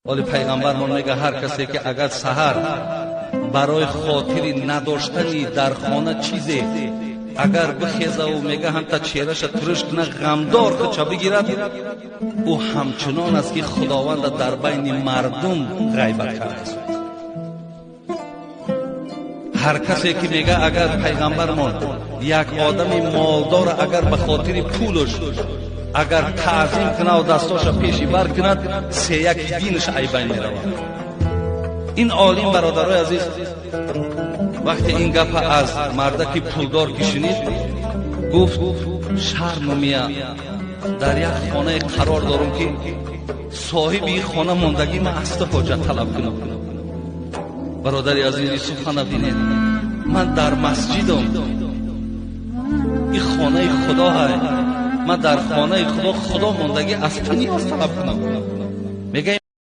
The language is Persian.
ولی پیغمبرمون میگه هر کسی که اگر سحر برای خاطر نداشتنی در خانه چیزی اگر بخیزه و میگه هم تا چهرش ترش کنه غمدار خودشا بگیرد، او همچنان است که خداوند در بین مردم غیبت کرده. هر کسی که میگه اگر پیغمبرمون یک آدم مالدار اگر به خاطر پولش اگر تعظیم کنه و دستاش پیشی بر کند، سه یک دینش عیبین میرود. این عالم برادرای عزیز وقتی این گپ از مردک پولدار کشنید گفت شرم میاد در یک خانه قرار دارم که صاحب این خانه ماندگی من اصلا حاجت طلب کنم. برادر عزیز سخن بینید، من در مسجدم، این خانه خدا های، من در خانه خدا ماندگی اصلا نیاز طلب کنم.